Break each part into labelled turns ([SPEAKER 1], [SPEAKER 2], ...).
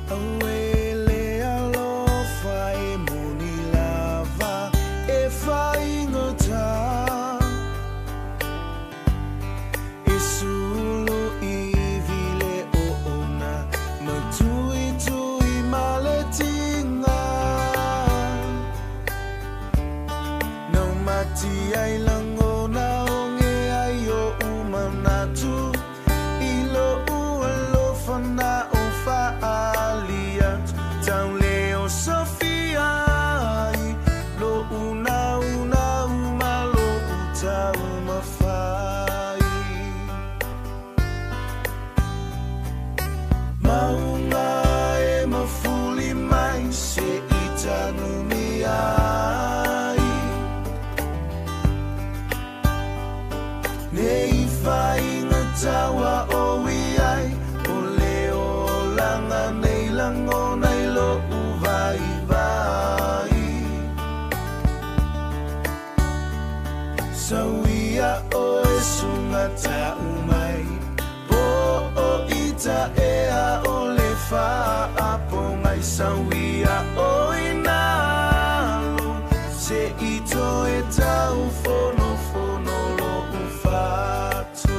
[SPEAKER 1] Awele alofa e moni lava e fai ngota e sulu i vile o ona matui tui maletinga no mati ai langona onge ai o umanatu ilo ualofa na aliat tau leo Sofia lo una uma lo utau mafai maunga e mafuli mai se itanu miai nei fai ngatawa o wiai nei langona i lo vai vai Sawia o e sunga ta umai po o ita e a o le fa apongai Sawia o inalu se ito e tau fono fono lo ufatu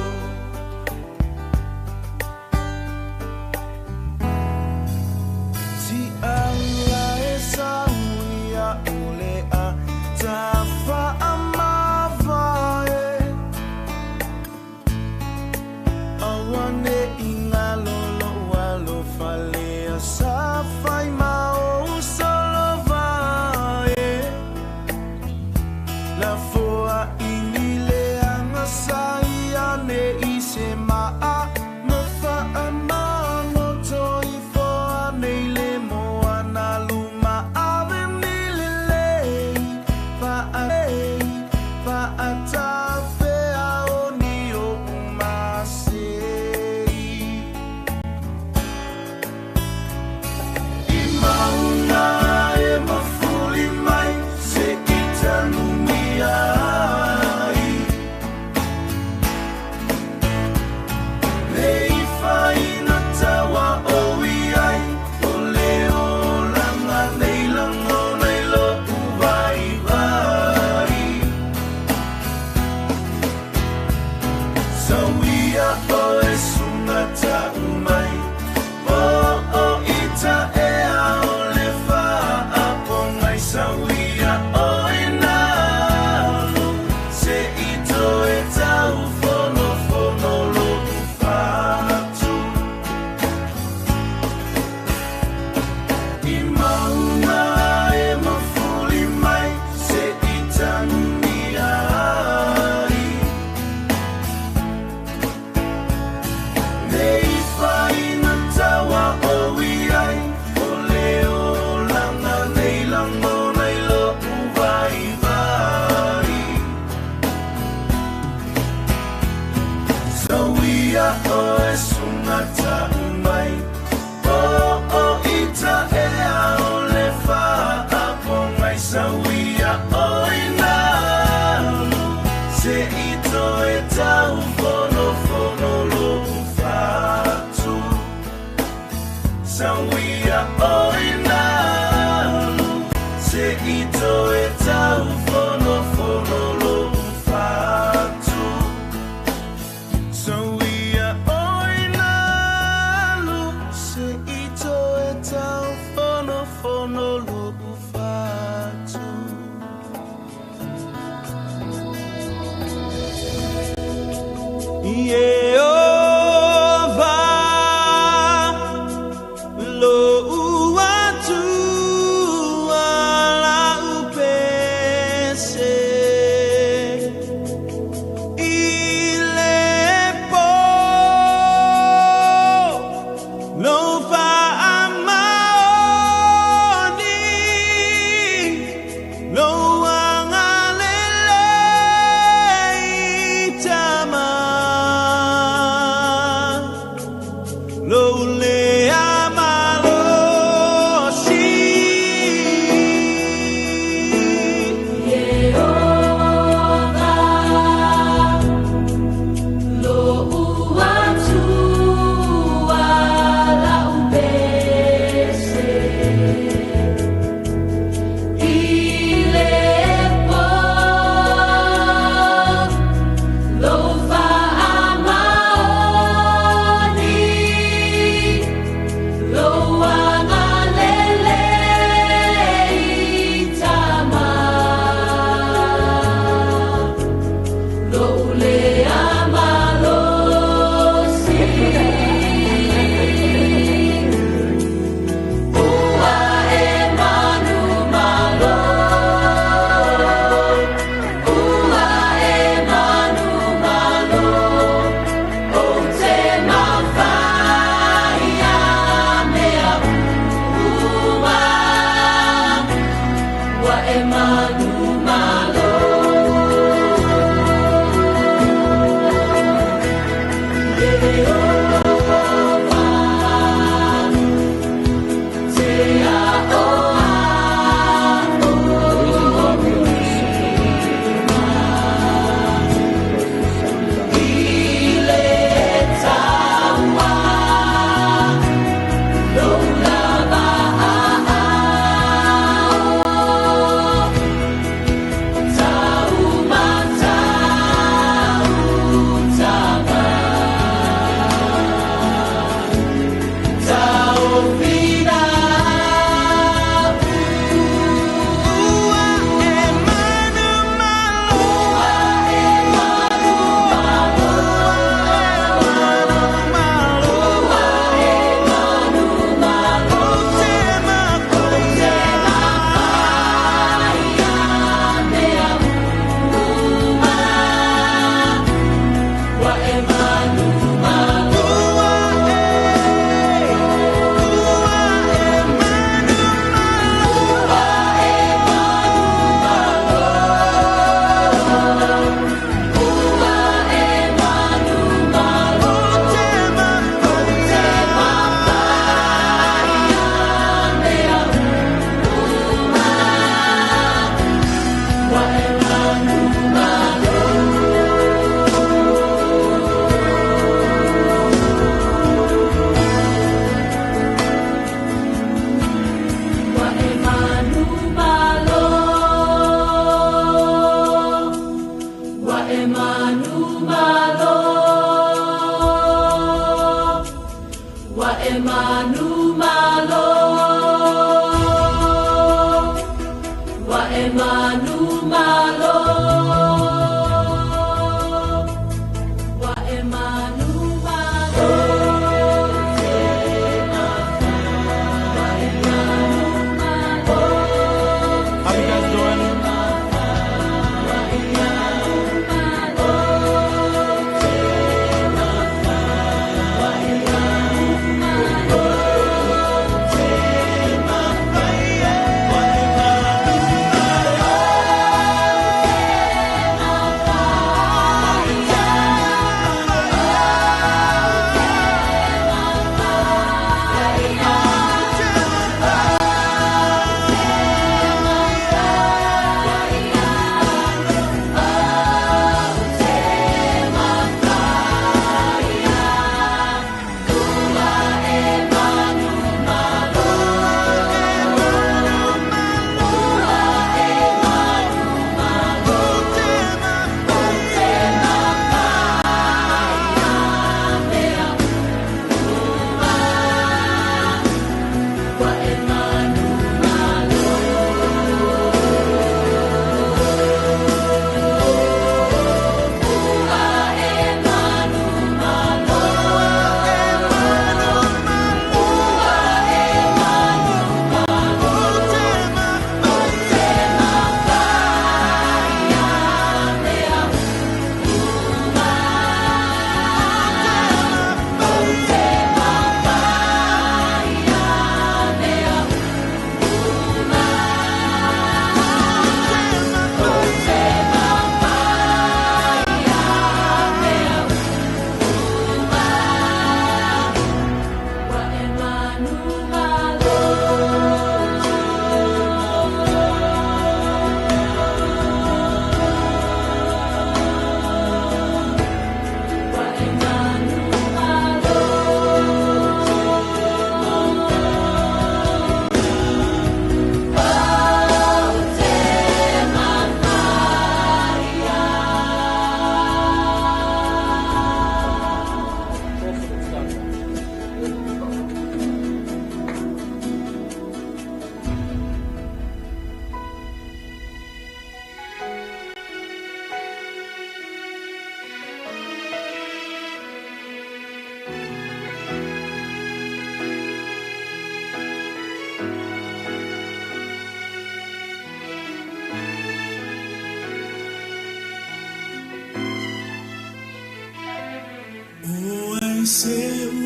[SPEAKER 1] se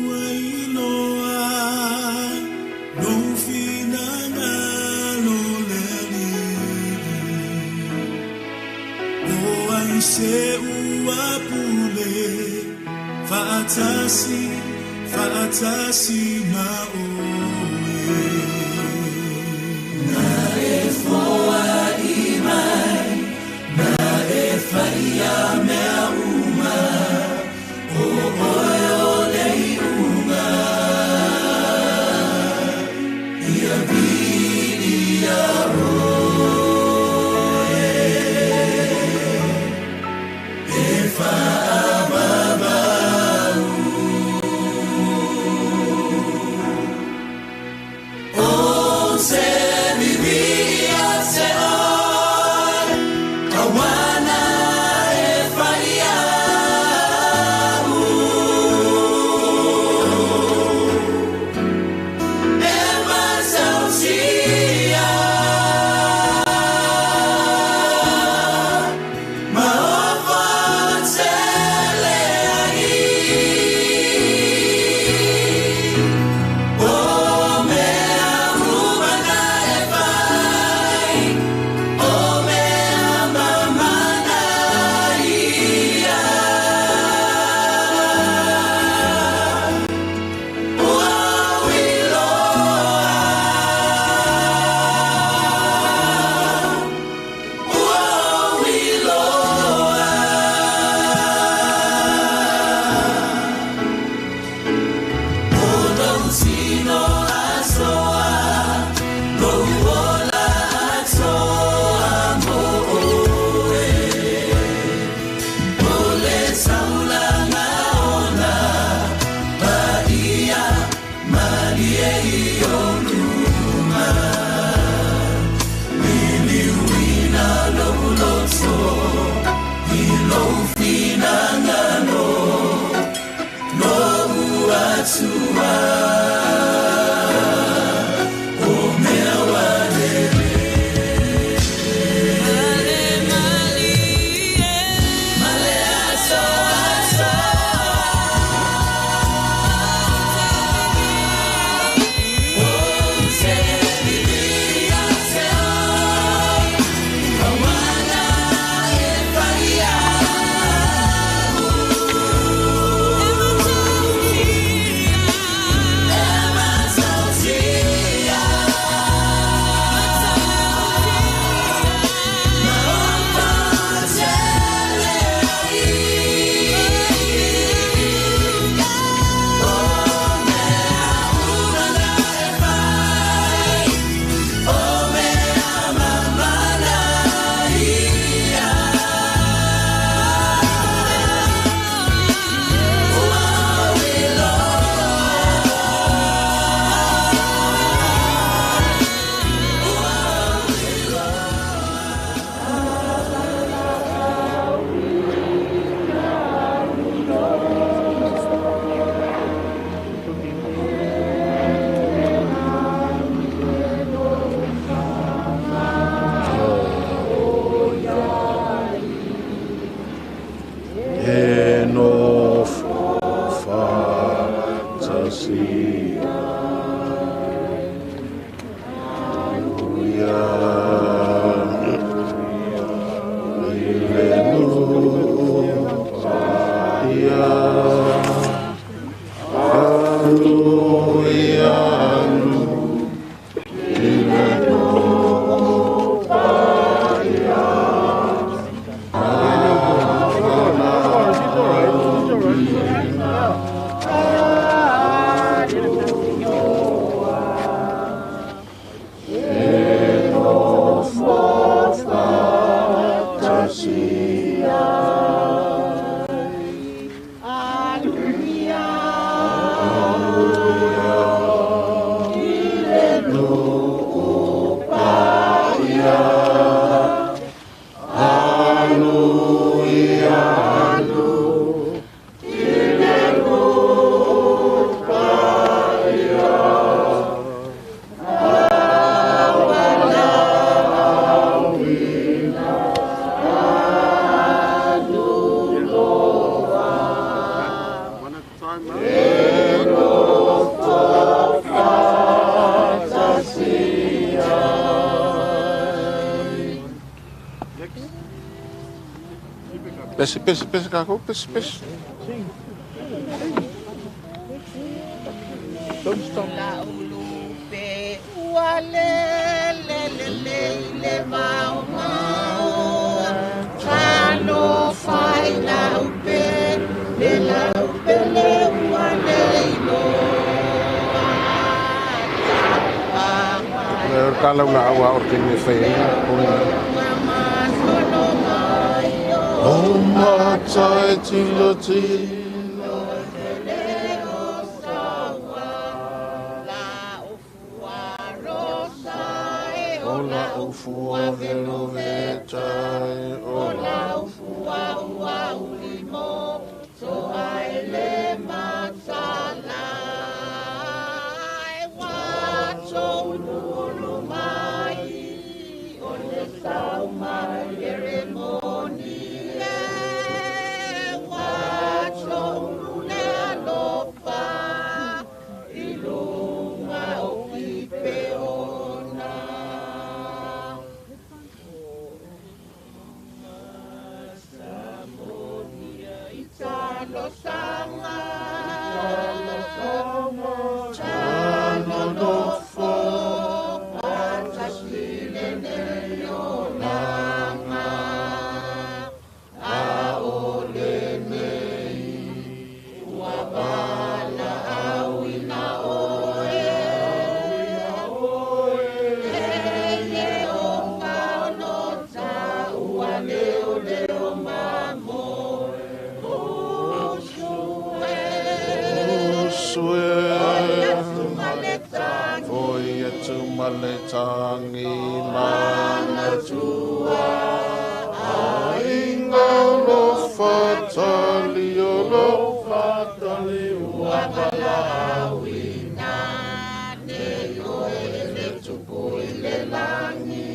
[SPEAKER 1] uailoa no finanga no leli o ai se uapule fatasi ma oe na e foa imai na e faia mea uma o oe o lei unga ia vini ia oe e whaababau o se vivia se oi kawana e whaia
[SPEAKER 2] Pese kako, pese. Don't stop.
[SPEAKER 3] La ulupe wale le mau mau Tano fai la upe le wale ilo
[SPEAKER 2] Kalau na awa or kini fai. Oh my chai chilo chi. Ola ufua velo vetai. Ola
[SPEAKER 3] ufua ua ulimo so aile masala wacho ulu mai ole sau mai ceremony wacho ulu lopa ilunga okipeona Chalo sanga, chalo dofo, atasile neyolanga, aole nei, wabala awina oe, eye onga onota, ualeo leo mamo. Foi atu maletangi mana tua ainga lo fatali wabalawi ne yo ele tupo ile langi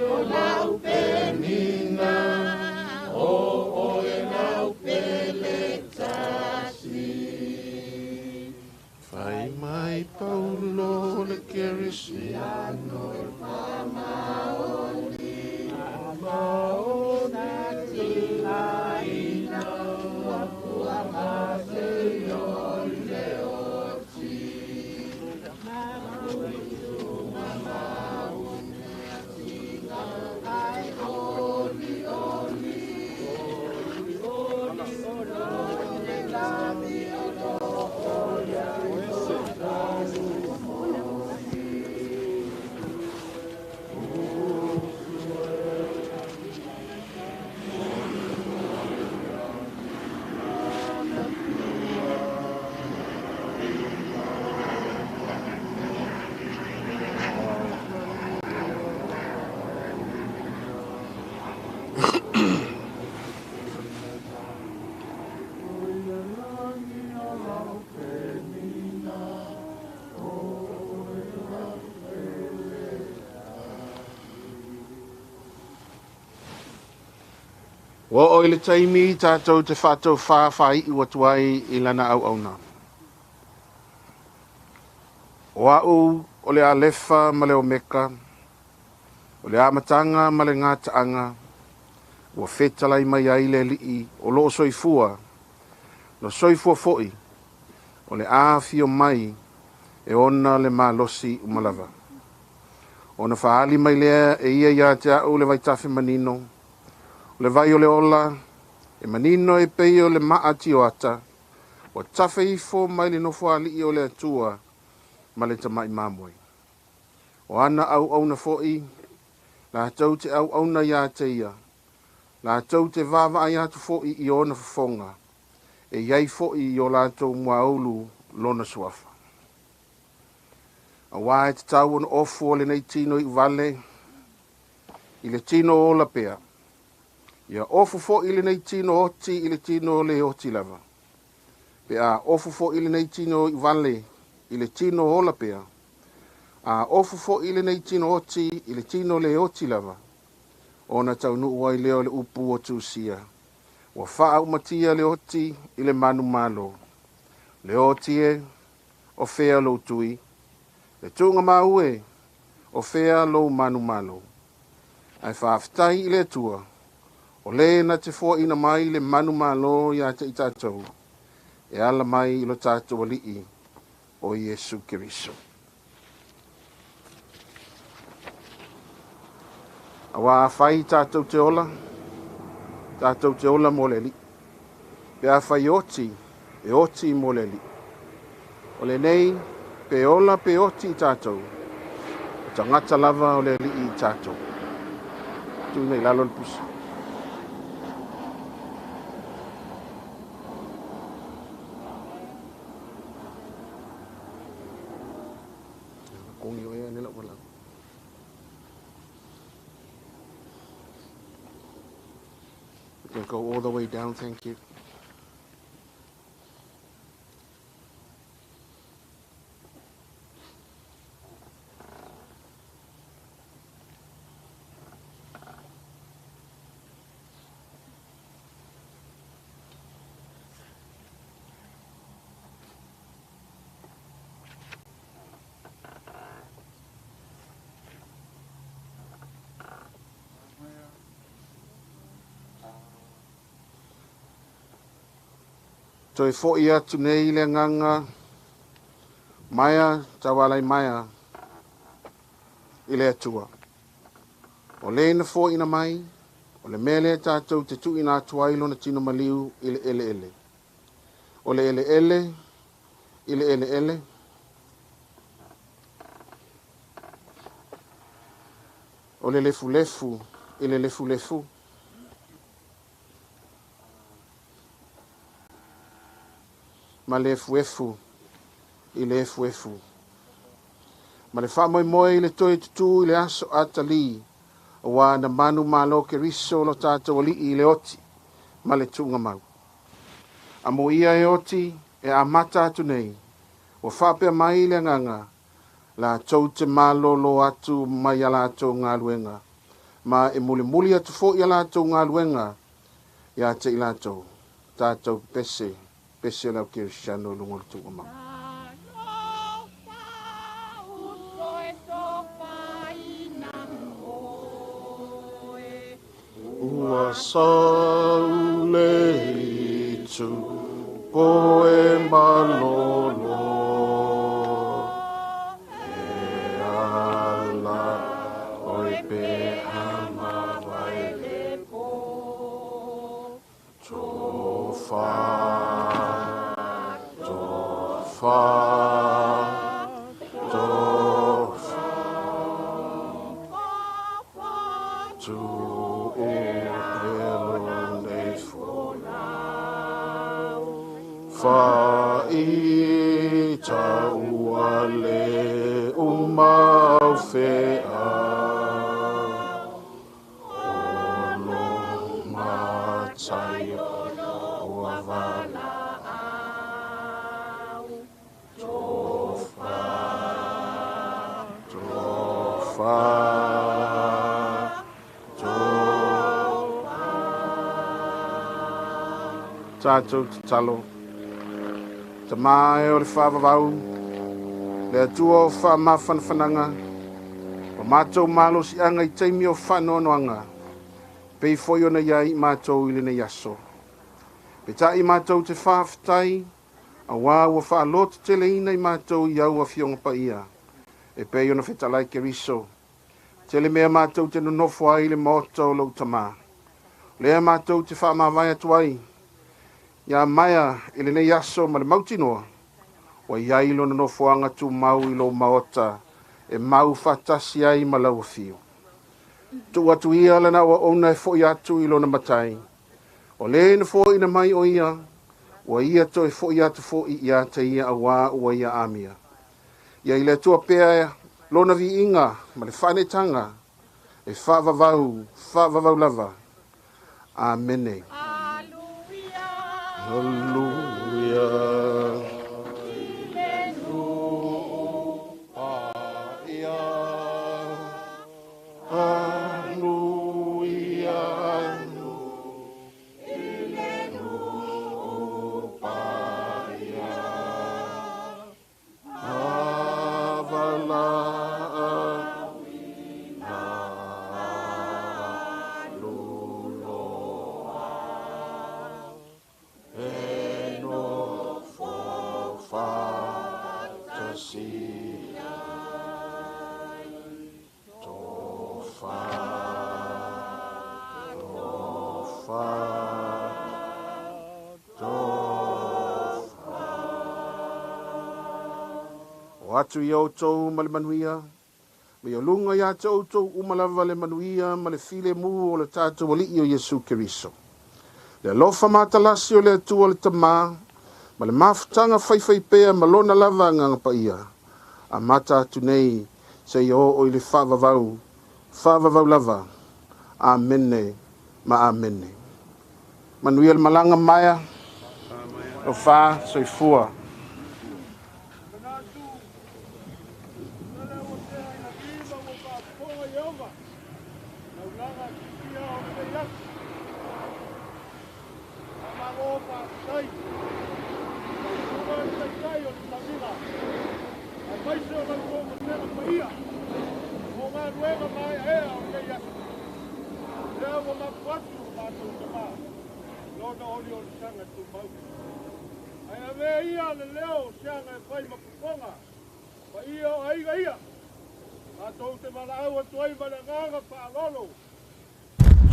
[SPEAKER 3] o lau penina o e lau peletasi
[SPEAKER 2] Fai mai Paulo le Cristiano
[SPEAKER 3] Maoni maonati aina wakua maseyo leoti
[SPEAKER 2] Wa o ile taimi tātou te whātou whāwhai i watuai I lana au auna. O au o le alefa ma le o meka, o le amatanga ma le ngātaanga, ua whetalai mai ai le lii o loo soifua, lo soifua foi, o le āwhio mai e ona le mālosi umalava. Ona whaali mai lea e ia te au le vaitafi manino, le vai o le ola, e manino e pei o le maati o ata, o tafe ifo mai le nofo ali o le atua, ma le tamai mamoi. O ana au na foi, la tau te au na ia te ia, la tau te vava ai atu foi I ona fafonga, e iai foi I o la tau muaulu lona suafa. A wae te tau on ofu o le nei tino I vale, I le tino o la pea. Ia ofu fo ili nei tino oti ili tino le oti lava. Pea ofu fo ili nei tino I vale ili tino o la pea. A ofu fo ili nei tino oti ili tino le oti lava. Ona tau nuu wai leo le upu o tusia. Wa faa umatia le oti ile manu malo. Le oti e o fea lo tui. Le tunga maue o fea lo manu malo. Ai faa fitai ile tua. O le na te fo ina mai le manu malo ia te i tātou. E ala mai ilo tātou alii o Iesu Keriso. Awa fai tātou te ola mo le li. Pea fai oti, e oti mo le li. O le nei, pe ola pe oti i tātou. O tangata lava o le li i tātou. Tu nei lalo le pusa. Kongi o ea nila wala. We can go all the way down, thank you. Toi fo ia tu nei le nganga Maia tawalai Maia i le atua. O le na fo ina mai, o le mele tātou te tu ina atua ilo na tino maliu i le ele ele. O le ele ele, i le ele ele. O le lefu lefu, i le lefu lefu. Ma le efu i le efu. Ma le wha moi moi i le toi tutu i le aso atali o wā na manu malo ke riso lo tātou ali i le oti ma le tunga mau. A mo ia e oti e a mata atu nei o whapea mai le nganga la tau te malo lo atu mai ala atu ngā luenga ma e muli atu fo i ala atu ngā luenga ia te i latou tātou pese lau Kirisiano lungo le tunga mau. Ua saule itu poe malolo e ala oi pe hama vai le po tofa Faita uale umau fea Olo matai ua vala au Tofa Tātou te talo Te mai o le whawawau, le atua o whamawhanwhananga, o mātou malo si anga i teimi o whanoanoanga, pei foi ona iai mātou ili nei aso. Pe tai mātou te whawhtai, a wā ua whaalot tele ina i mātou i au a fionga pa ia, e pei ona whetalai ke riso. Tele mea mātou te nonofo ai le moto lau tamā. Lea mātou te whamawai atuai, ia maia ele nei aso ma le mautinoa wa iai lona no foanga tu mau i lo maota e mau fatasi ai ma lau fio. Tu atu ia lana wa ona e fo i atu i lona matai. O le na fo ina mai o ia wa ia to e fo i atu fo i ia te ia a wā ua ia amia. Ia i le tua pea lona vi inga ma le whanetanga e whavavau lava. Amene. Hallelujah. Lord. atu i outou ma le manuia, me o lunga ia te outou umalava le manuia ma le file mu o le tātou wali o Yesu Keriso. Le alofa matalasi o le atua le tamā, ma le mafutanga whaiwhai pea ma lona lava nganga pa ia, a mata atu nei se i o i le whavavau lava, amene ma amene. Manuia le malanga maia, o wha soifua.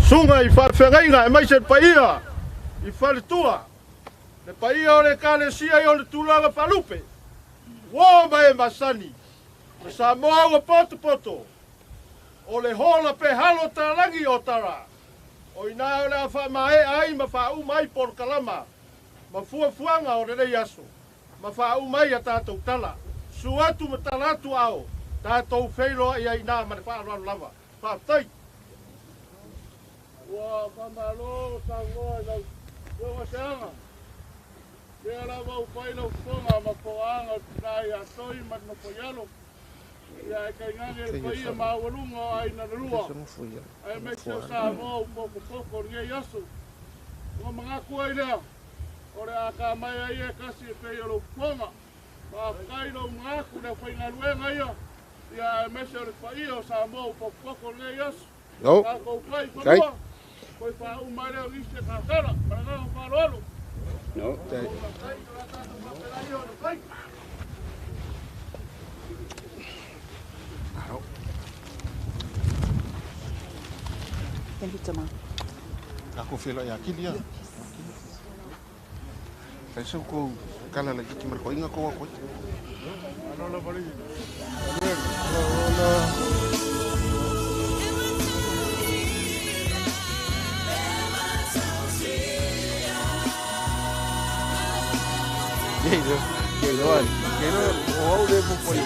[SPEAKER 4] Sunga i whawhengainga e mai se paia i whaletua. Le paia o le kane sia i o le tūlanga whalupe. Wō mai e masani. Me sa moa ua poto. O le hola pe halo tarangi o tara. O ina o le a whamae ai ma whau mai por kalama. Ma fuanga o le rei aso. Ma whau mai a tātou tala. Suatu ma talatu ao. Tātou wheiroa i aina ma le whaaranu lava. Whaatai. Ua whamalo sa ngoa i lau. Ua seanga. Pea la wau whai lau whonga ma whoanga nai a toi ma no whaialo. Ia e kai ngange le whaia ma walunga o aina rua. Ai me se sa mo poko ringe yasu. Ua mga kua i lea. Ore a ka mai ai e kasi e pei alo whonga. Ma kai lau mga ku le whainga luenga ia. Ia e me se ore whaia o sa mo poko ringe yasu. Ka kou kai whanua. Koi whau mai leo iste kakara. Paranganga whaloalo.
[SPEAKER 5] No.
[SPEAKER 6] Thank you, Tama.
[SPEAKER 2] Ako whila ia kilia. Kai sau kou kala la kiki marko inga kou ako.
[SPEAKER 4] Anola bari.
[SPEAKER 5] Que no, o de por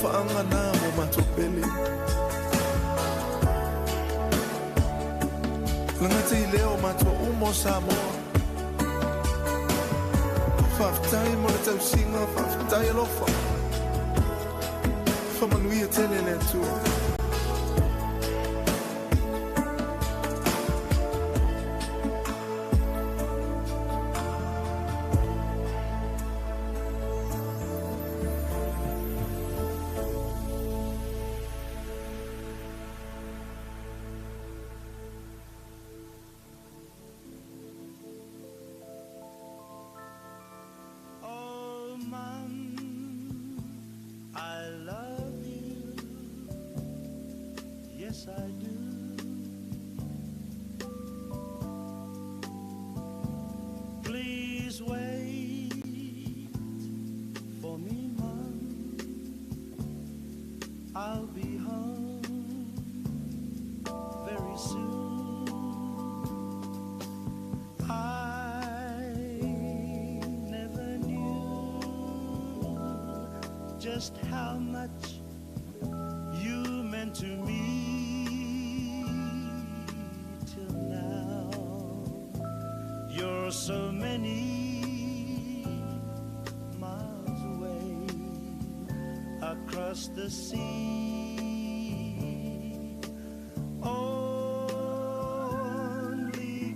[SPEAKER 1] whaangana mo matopele. Langata I leo matua umo Samoa. Whaftai mo le tausinga, whaftai alofa. Whamanuia tele le atua. Yes, I do. Please wait for me, Mom. I'll be home very soon. I never knew just how much you meant to me. You're so many miles away across the sea. Only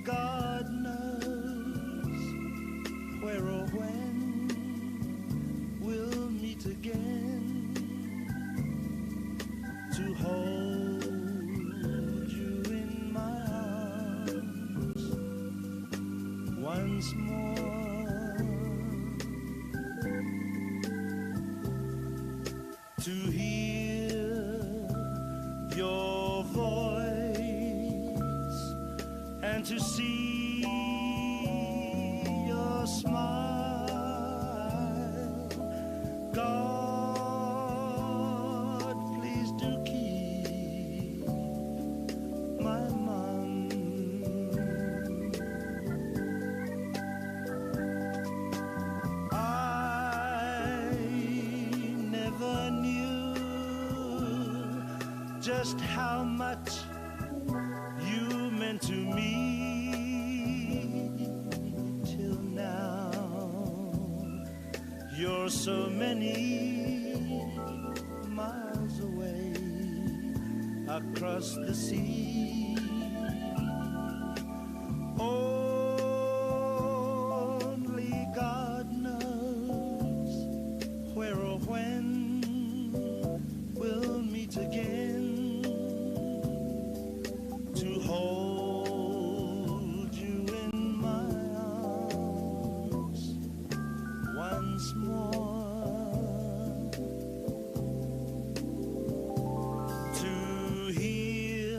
[SPEAKER 1] God knows where or when we'll meet again to hold you in my arms once more, to hear your voice and to see your smile. God, please do keep my mom. Just how much you meant to me till now. You're so many miles away across the sea. Only God knows where or when we'll meet again to hold you in my arms once more, to hear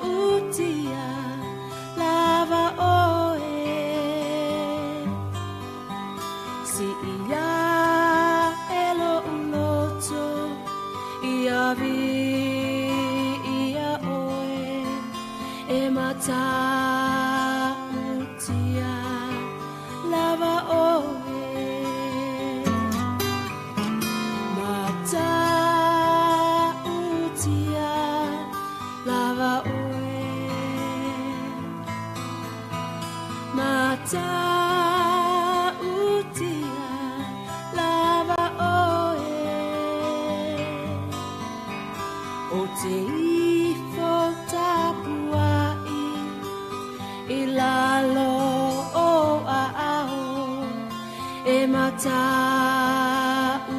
[SPEAKER 6] utia lava oe si ia elo uloto ia vi ia oe e mata utia lava oe mata lava oe mata utia lava oe o te ifo tapuai I lalo o a ao e mata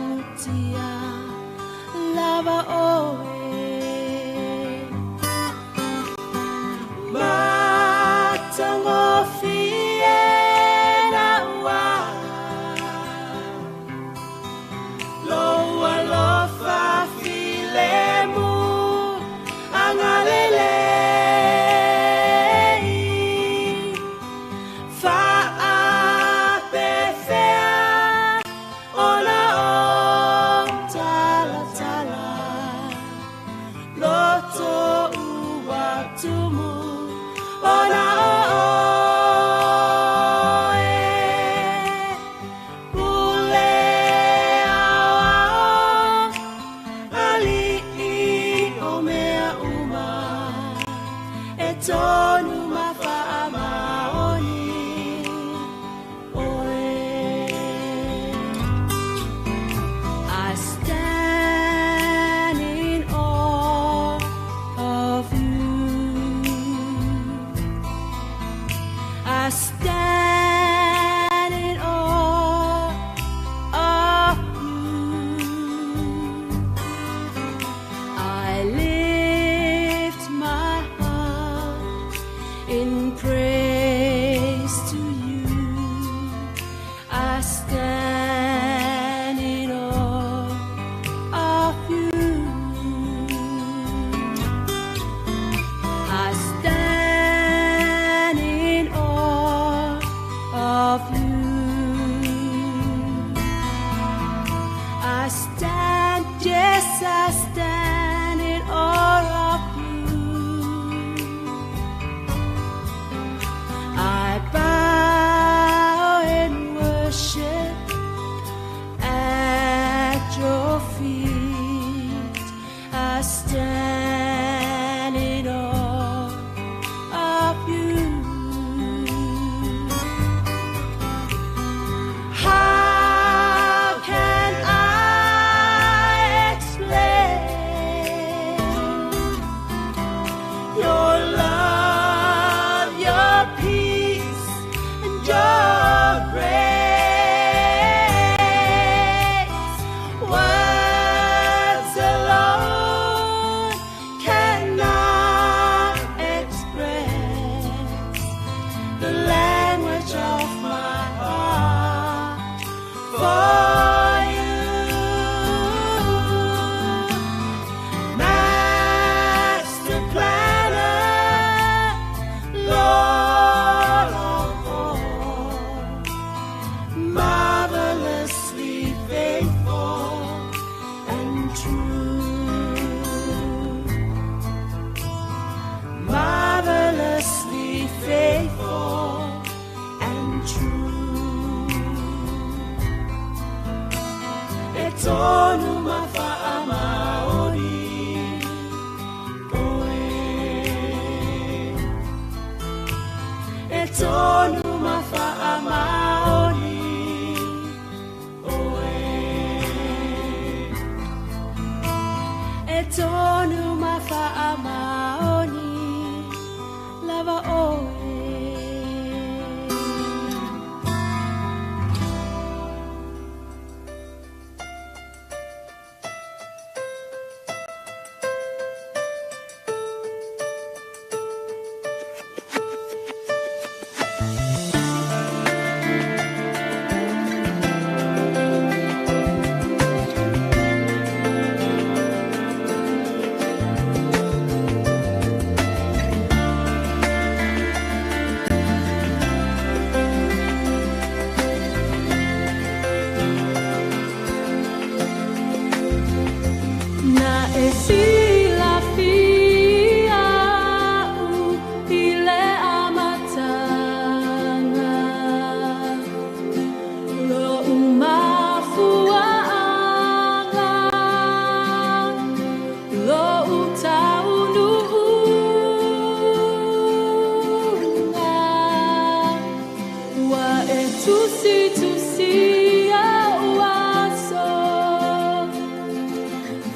[SPEAKER 6] utia lava oe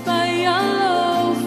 [SPEAKER 6] Fire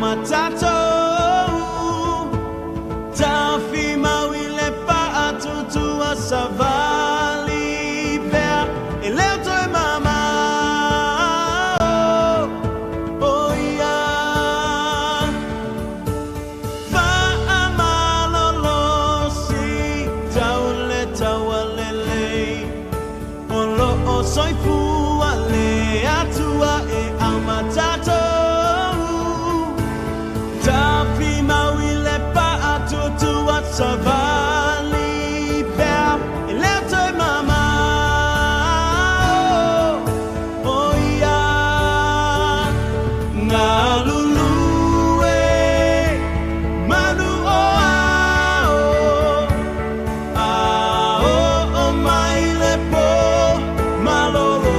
[SPEAKER 7] Matata Tafi mawile pa atutua savali Pea eleto e mama Oh yeah Fa amalolo si Taule tawalele Olo o soifu ale atua e amatata Tafi mawile pa atutua savali Pea eleto e mama Oh yeah Ngalulue Manu o maile po Malolo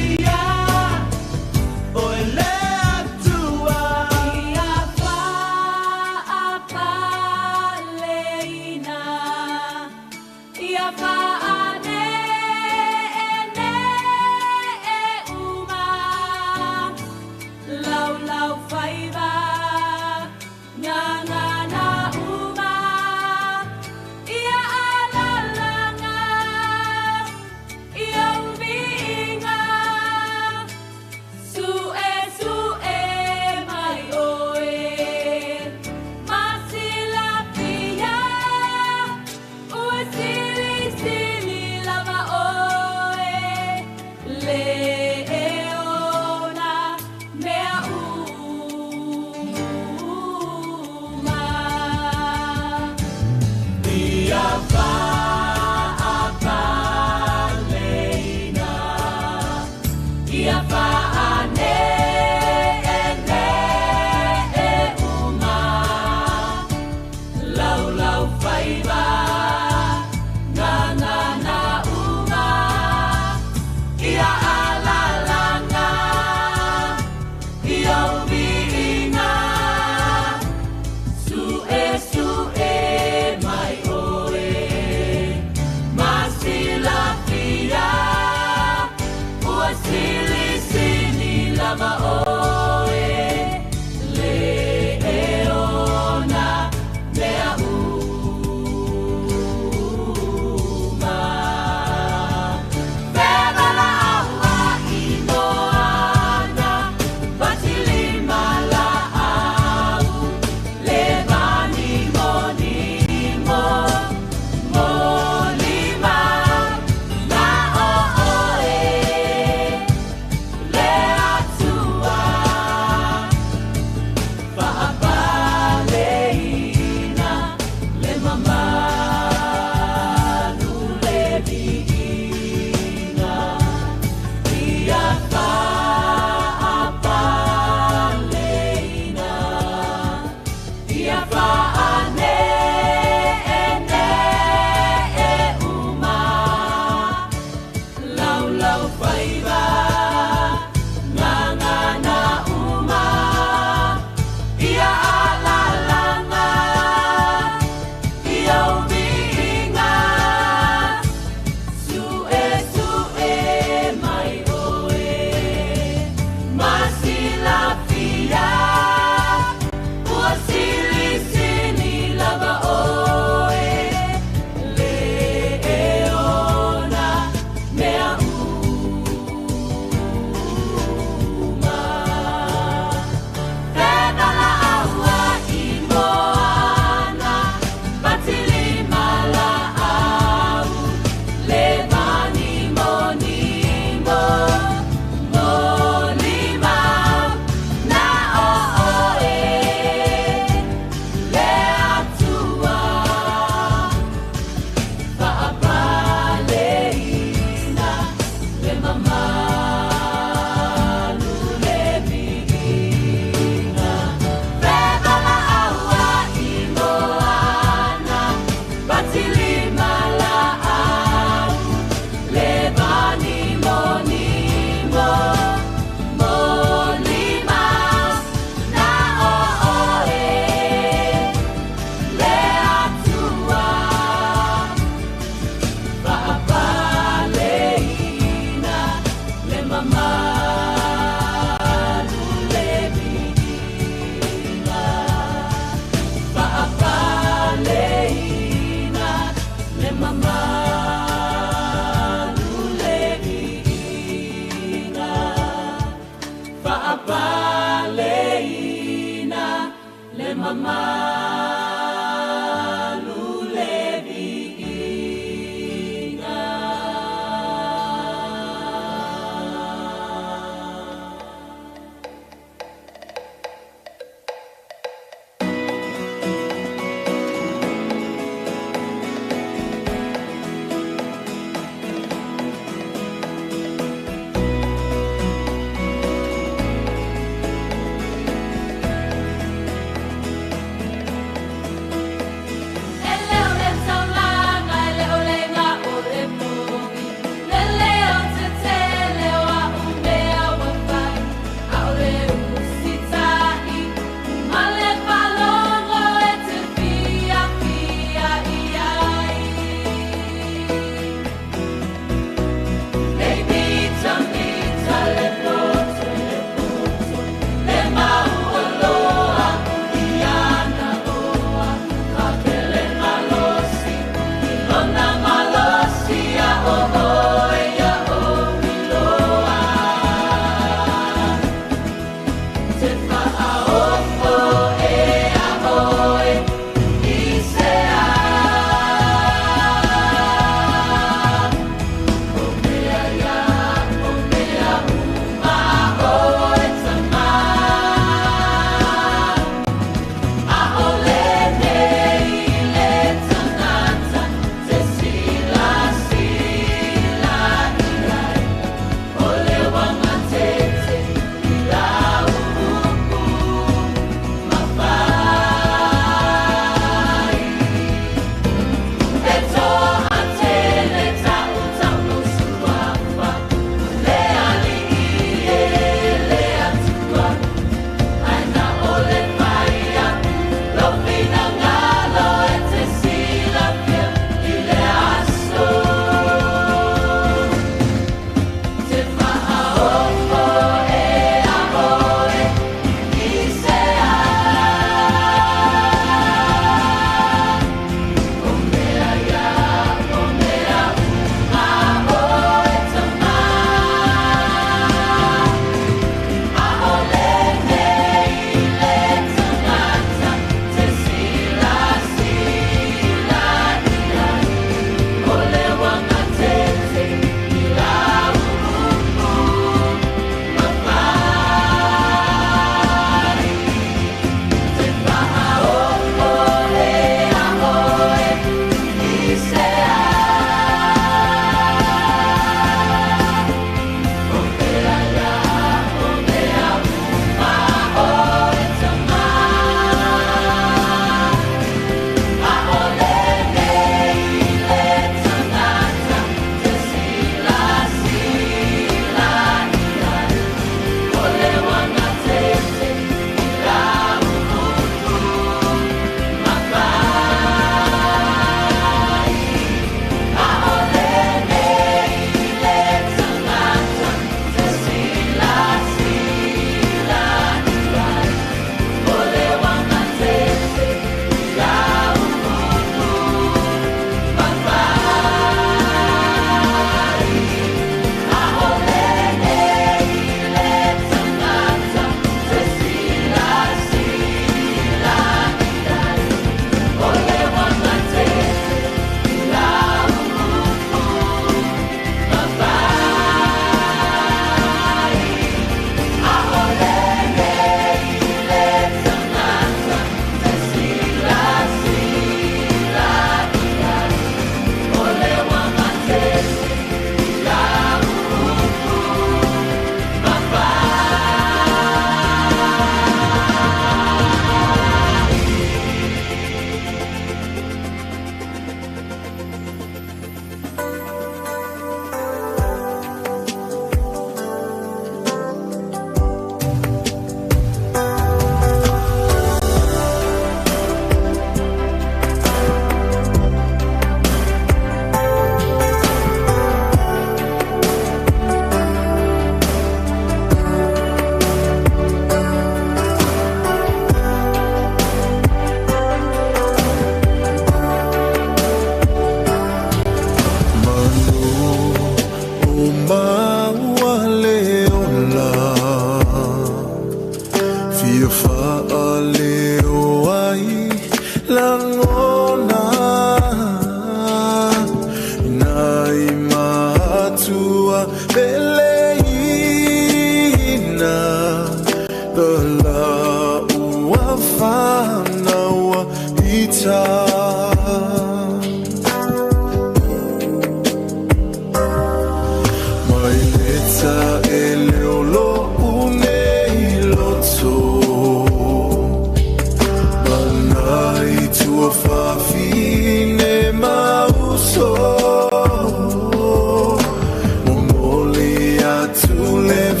[SPEAKER 1] Mongolia to live